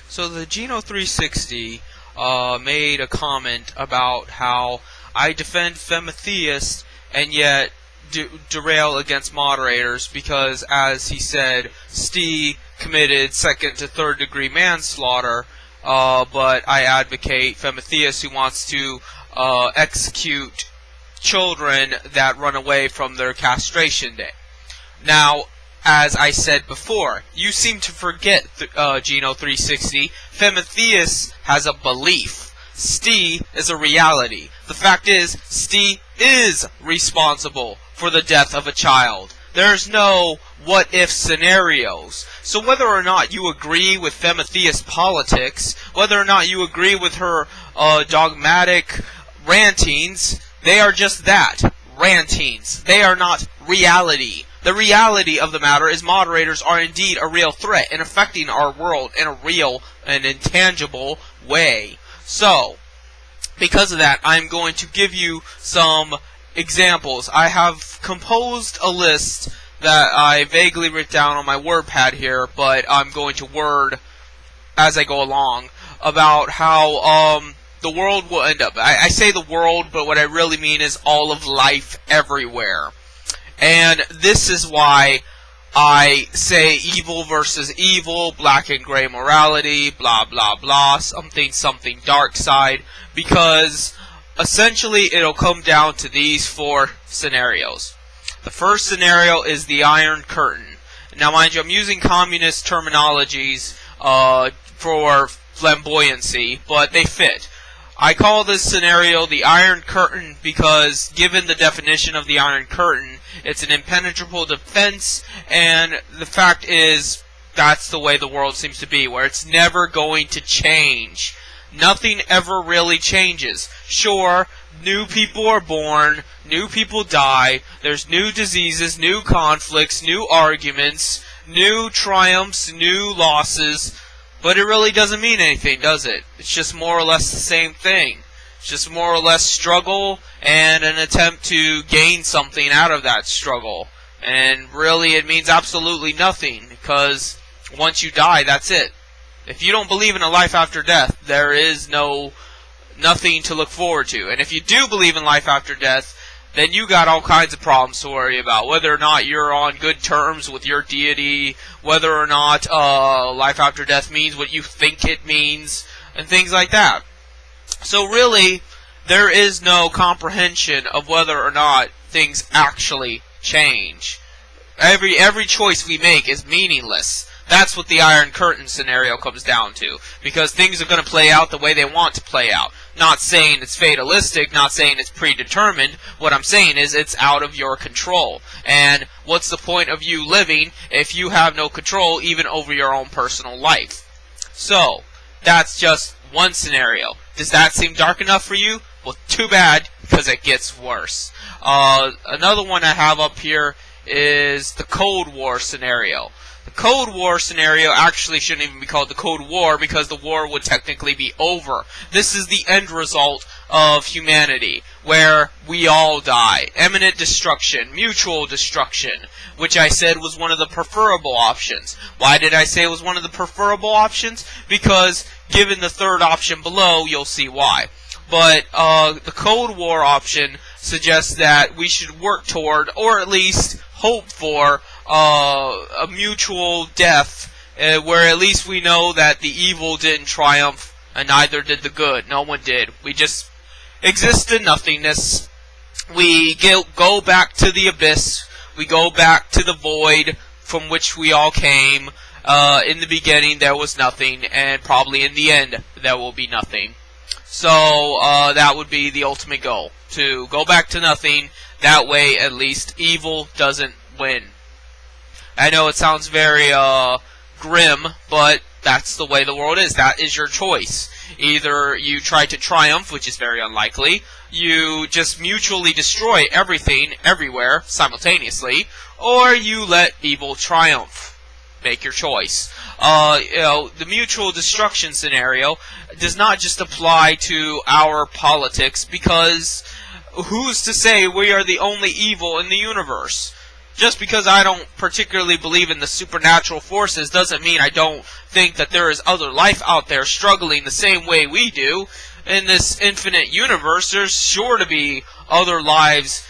So the Geno360 made a comment about how I defend Femetheist and yet derail against moderators because, as he said, Stee committed second to third degree manslaughter, but I advocate Femetheist who wants to execute children that run away from their castration day. Now, as I said before, you seem to forget, Geno360, Femetheist has a belief. Stee is a reality. The fact is, Stee is responsible for the death of a child. There's no what-if scenarios. So whether or not you agree with Femetheist politics, whether or not you agree with her dogmatic rantings, they are just that, rantings. They are not reality. The reality of the matter is moderators are indeed a real threat in affecting our world in a real and intangible way. So, because of that, I'm going to give you some examples. I have composed a list that I vaguely wrote down on my WordPad here, but I'm going to word as I go along about how the world will end up. I say the world, but what I really mean is all of life everywhere. And this is why I say evil versus evil, black and gray morality, blah blah blah, something dark side, because essentially it'll come down to these four scenarios. The first scenario is the Iron Curtain. Now mind you, I'm using communist terminologies for flamboyancy, but they fit. I call this scenario the Iron Curtain because, given the definition of the Iron Curtain, it's an impenetrable defense, and the fact is, that's the way the world seems to be, where it's never going to change. Nothing ever really changes. Sure, new people are born, new people die, there's new diseases, new conflicts, new arguments, new triumphs, new losses, but it really doesn't mean anything, does it? It's just more or less the same thing. It's just more or less struggle and an attempt to gain something out of that struggle. And really it means absolutely nothing, because once you die, that's it. If you don't believe in a life after death, there is nothing to look forward to. And if you do believe in life after death, then you got all kinds of problems to worry about. Whether or not you're on good terms with your deity, whether or not life after death means what you think it means, and things like that. So really, there is no comprehension of whether or not things actually change. Every choice we make is meaningless. That's what the Iron Curtain scenario comes down to. Because things are going to play out the way they want to play out. Not saying it's fatalistic, not saying it's predetermined. What I'm saying is it's out of your control. And what's the point of you living if you have no control even over your own personal life? So, that's just one scenario. Does that seem dark enough for you? Well, too bad, because it gets worse. Another one I have up here is the Cold War scenario. The Cold War scenario actually shouldn't even be called the Cold War, because the war would technically be over. This is the end result of humanity, where we all die. Imminent destruction, mutual destruction, which I said was one of the preferable options. Why did I say it was one of the preferable options? Because given the third option below, you'll see why. But the Cold War option suggests that we should work toward, or at least hope for, a mutual death, where at least we know that the evil didn't triumph, and neither did the good. No one did. We just exist in nothingness. We go back to the abyss. We go back to the void from which we all came. In the beginning there was nothing, and probably in the end there will be nothing. So that would be the ultimate goal, to go back to nothing. That way at least evil doesn't win. I know it sounds very grim, but that's the way the world is. That is your choice. Either you try to triumph, which is very unlikely, you just mutually destroy everything, everywhere, simultaneously, or you let evil triumph. Make your choice. The mutual destruction scenario does not just apply to our politics, because who's to say we are the only evil in the universe? Just because I don't particularly believe in the supernatural forces doesn't mean I don't think that there is other life out there struggling the same way we do. In this infinite universe, there's sure to be other lives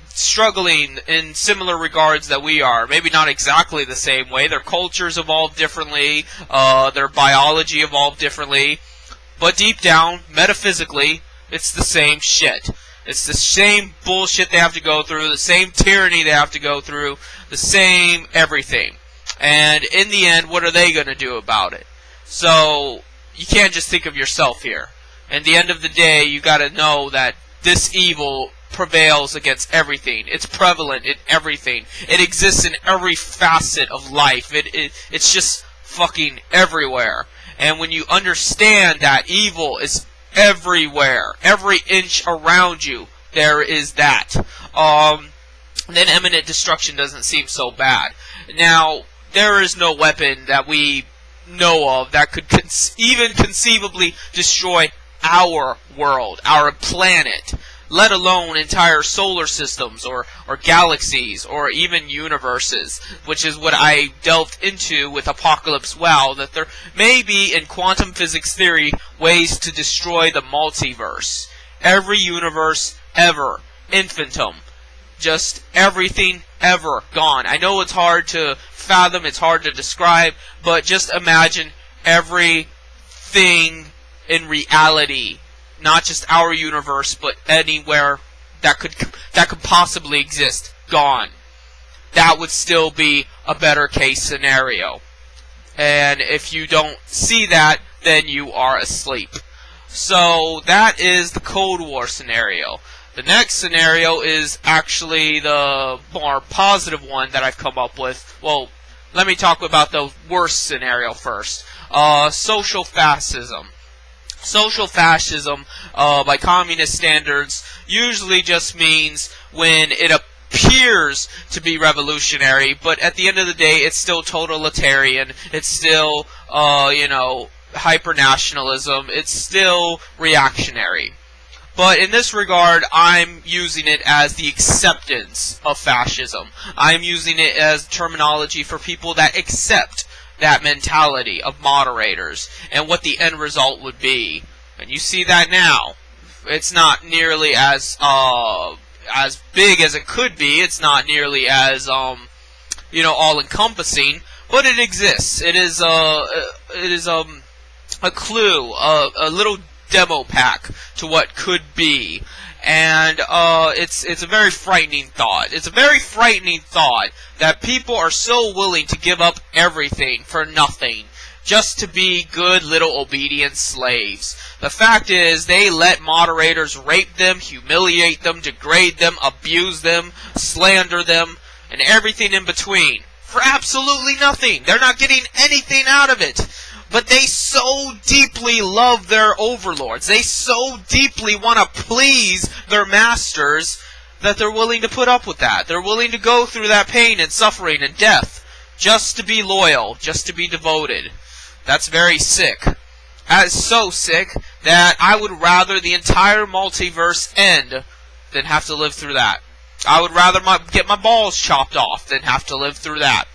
struggling in similar regards that we are. Maybe not exactly the same way. Their cultures evolved differently, their biology evolved differently, but deep down, metaphysically, it's the same shit. It's the same bullshit they have to go through, the same tyranny they have to go through, the same everything. And in the end, what are they going to do about it? So, you can't just think of yourself here. At the end of the day, you got to know that this evil prevails against everything. It's prevalent in everything. It exists in every facet of life. It's just fucking everywhere. And when you understand that evil is everywhere, every inch around you, there is that, then imminent destruction doesn't seem so bad. Now, there is no weapon that we know of that could even conceivably destroy our world, our planet, let alone entire solar systems or galaxies or even universes, which is what I delved into with Apocalypse WoW, that there may be in quantum physics theory ways to destroy the multiverse. Every universe ever, infinitum, just everything ever gone. I know it's hard to fathom, it's hard to describe, but just imagine everything in reality, not just our universe, but anywhere that could possibly exist, gone. That would still be a better case scenario. And if you don't see that, then you are asleep. So that is the Cold War scenario. The next scenario is actually the more positive one that I've come up with. Well, let me talk about the worst scenario first. Social fascism. Social fascism, by communist standards, usually just means when it appears to be revolutionary, but at the end of the day, it's still totalitarian. It's still, hyper-nationalism. It's still reactionary. But in this regard, I'm using it as the acceptance of fascism. I'm using it as terminology for people that accept that mentality of moderators and what the end result would be. And you see that now. It's not nearly as big as it could be. It's not nearly as all-encompassing, but it exists. It is a clue, a little demo pack to what could be. And it's a very frightening thought. It's a very frightening thought that people are so willing to give up everything for nothing just to be good little obedient slaves. The fact is, they let moderators rape them, humiliate them, degrade them, abuse them, slander them, and everything in between for absolutely nothing. They're not getting anything out of it. But they so deeply love their overlords. They so deeply want to please their masters that they're willing to put up with that. They're willing to go through that pain and suffering and death just to be loyal, just to be devoted. That's very sick. That is so sick that I would rather the entire multiverse end than have to live through that. I would rather get my balls chopped off than have to live through that.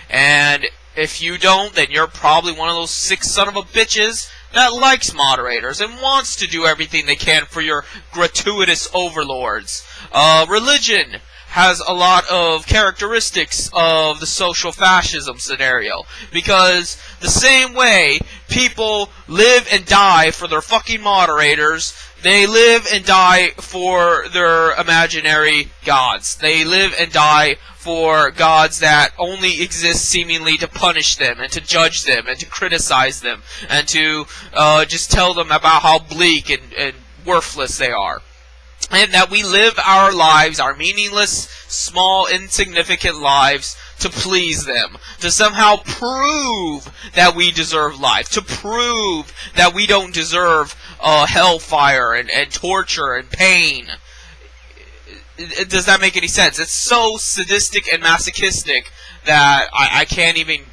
And if you don't, then you're probably one of those sick son of a bitches that likes moderators and wants to do everything they can for your gratuitous overlords. Religion has a lot of characteristics of the social fascism scenario, because the same way people live and die for their fucking moderators, they live and die for their imaginary gods. They live and die for gods that only exist seemingly to punish them and to judge them and to criticize them and to just tell them about how bleak and worthless they are. And that we live our lives, our meaningless, small, insignificant lives, to please them. To somehow prove that we deserve life. To prove that we don't deserve hellfire and torture and pain. Does that make any sense? It's so sadistic and masochistic that I can't even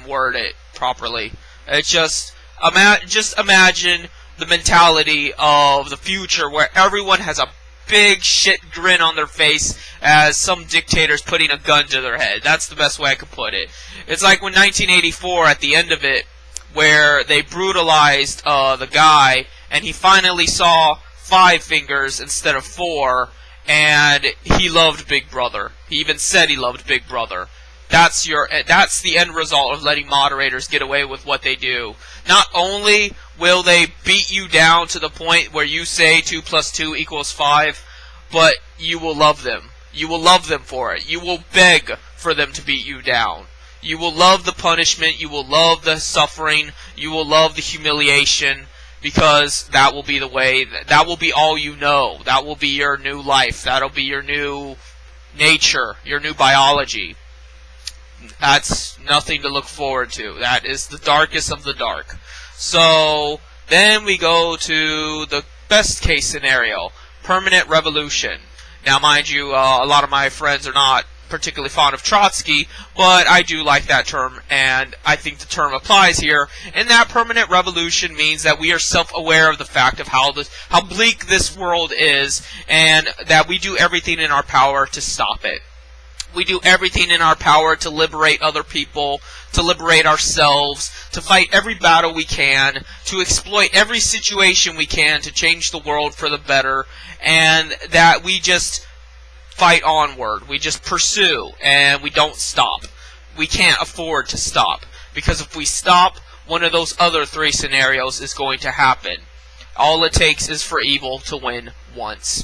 word it properly. It's just imagine the mentality of the future where everyone has a big shit grin on their face as some dictator's putting a gun to their head. That's the best way I could put it. It's like when 1984, at the end of it, where they brutalized the guy, and he finally saw 5 fingers instead of 4, and he loved Big Brother. He even said he loved Big Brother. That's the end result of letting moderators get away with what they do. Not only will they beat you down to the point where you say 2 + 2 = 5, but you will love them. You will love them for it. You will beg for them to beat you down. You will love the punishment. You will love the suffering. You will love the humiliation, because that will be the way. That will be all you know. That will be your new life. That'll be your new nature, your new biology. That's nothing to look forward to. That is the darkest of the dark. So then we go to the best case scenario, permanent revolution. Now, mind you, a lot of my friends are not particularly fond of Trotsky, but I do like that term, and I think the term applies here. And that permanent revolution means that we are self-aware of the fact of how bleak this world is, and that we do everything in our power to stop it. We do everything in our power to liberate other people, to liberate ourselves, to fight every battle we can, to exploit every situation we can to change the world for the better, and that we just fight onward. We just pursue, and we don't stop. We can't afford to stop, because if we stop, one of those other 3 scenarios is going to happen. All it takes is for evil to win once.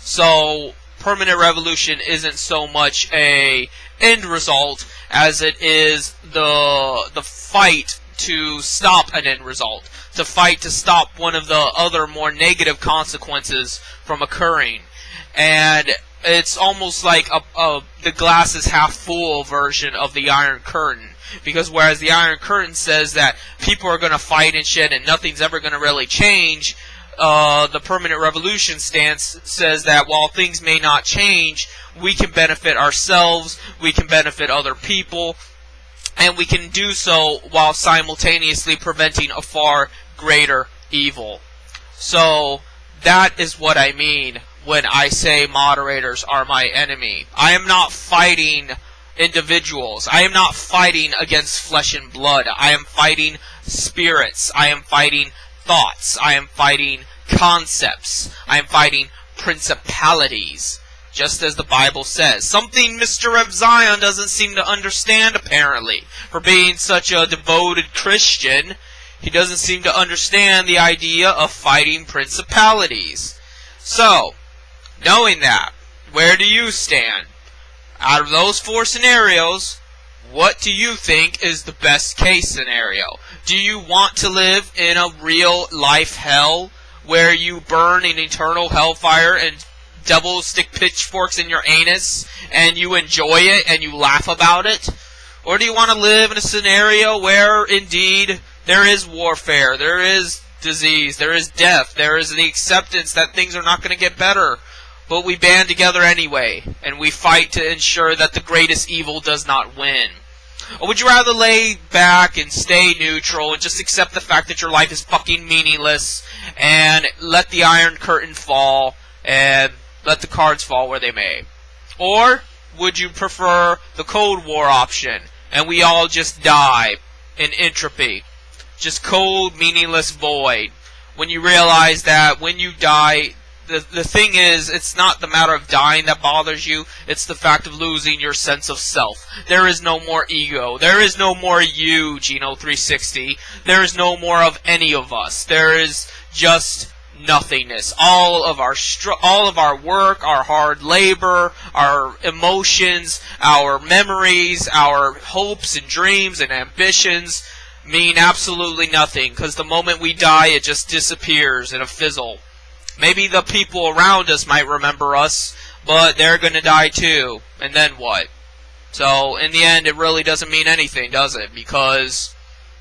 So permanent revolution isn't so much a end result as it is the fight to stop an end result, to fight to stop one of the other more negative consequences from occurring. And it's almost like the glass is half full version of the Iron Curtain, because whereas the Iron Curtain says that people are going to fight and shit and nothing's ever going to really change, the permanent revolution stance says that while things may not change, we can benefit ourselves, we can benefit other people, and we can do so while simultaneously preventing a far greater evil. So that is what I mean when I say moderators are my enemy. I am not fighting individuals. I am not fighting against flesh and blood. I am fighting spirits. I am fighting thoughts. I am fighting concepts. I am fighting principalities, just as the Bible says. Something Mr. of Zion doesn't seem to understand, apparently. For being such a devoted Christian, he doesn't seem to understand the idea of fighting principalities. So, knowing that, where do you stand? Out of those 4 scenarios, what do you think is the best case scenario? Do you want to live in a real life hell where you burn in eternal hellfire and devils stick pitchforks in your anus and you enjoy it and you laugh about it? Or do you want to live in a scenario where indeed there is warfare, there is disease, there is death, there is the acceptance that things are not going to get better, but we band together anyway, and we fight to ensure that the greatest evil does not win? Or would you rather lay back and stay neutral and just accept the fact that your life is fucking meaningless and let the Iron Curtain fall and let the cards fall where they may? Or would you prefer the Cold War option and we all just die in entropy? Just cold, meaningless void. When you realize that when you die, the thing is, it's not the matter of dying that bothers you, it's the fact of losing your sense of self. There is no more ego. There is no more you, Geno360. There is no more of any of us. There is just nothingness. All of our work, our hard labor, our emotions, our memories, our hopes and dreams and ambitions mean absolutely nothing, because the moment we die, it just disappears in a fizzle. Maybe the people around us might remember us, but they're going to die too. And then what? So, in the end, it really doesn't mean anything, does it? Because,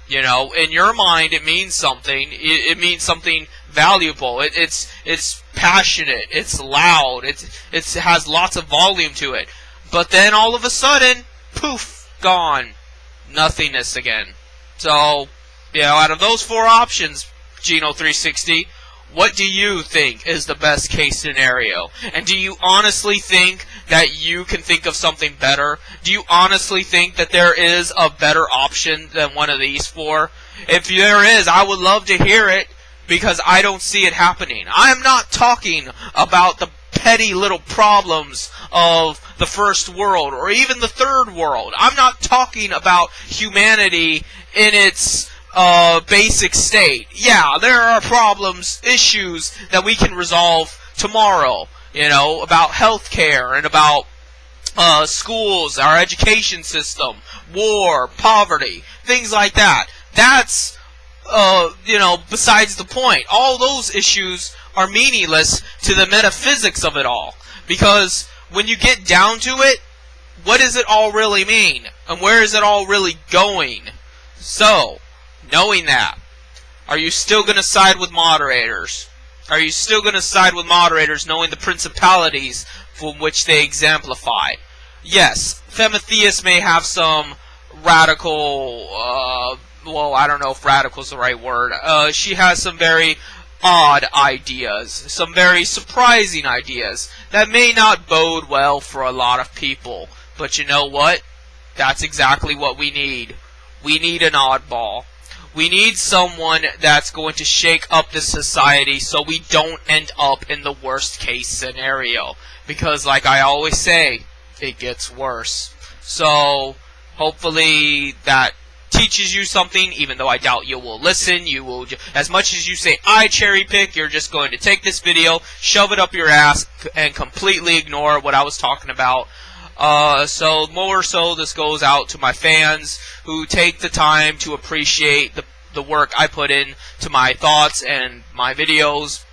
you know, in your mind, it means something. It means something valuable. It's passionate. It's loud. It has lots of volume to it. But then, all of a sudden, poof, gone. Nothingness again. So, you know, out of those 4 options, Geno360, What do you think is the best case scenario? And do you honestly think that you can think of something better? Do you honestly think that there is a better option than one of these four? If there is, I would love to hear it, because I don't see it happening. I am not talking about the petty little problems of the first world or even the third world. I'm not talking about humanity in its basic state. Yeah, there are problems, issues that we can resolve tomorrow, you know, about healthcare and about schools, our education system, war, poverty, things like that. That's, you know, besides the point. All those issues are meaningless to the metaphysics of it all. Because when you get down to it, what does it all really mean? And where is it all really going? So, knowing that, are you still going to side with moderators? Are you still going to side with moderators knowing the principalities from which they exemplify? Yes, Femetheist may have some radical, well, I don't know if radical is the right word. She has some very odd ideas, some very surprising ideas that may not bode well for a lot of people. But you know what? That's exactly what we need. We need an oddball. We need someone that's going to shake up the society so we don't end up in the worst case scenario. Because like I always say, it gets worse. So, hopefully that teaches you something, even though I doubt you will listen. You will, as much as you say I cherry pick, you're just going to take this video, shove it up your ass, and completely ignore what I was talking about. So more so, this goes out to my fans who take the time to appreciate the work I put in to my thoughts and my videos.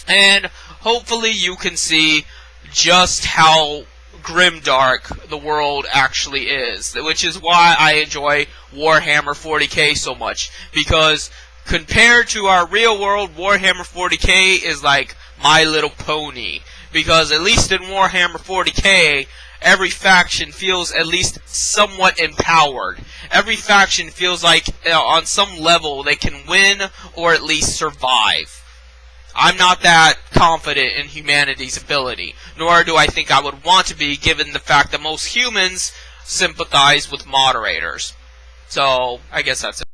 And hopefully you can see just how grimdark the world actually is, which is why I enjoy Warhammer 40k so much, because compared to our real world, Warhammer 40k is like My Little Pony, because at least in Warhammer 40k, every faction feels at least somewhat empowered. Every faction feels like on some level they can win or at least survive. I'm not that confident in humanity's ability, nor do I think I would want to be, given the fact that most humans sympathize with moderators. So, I guess that's it.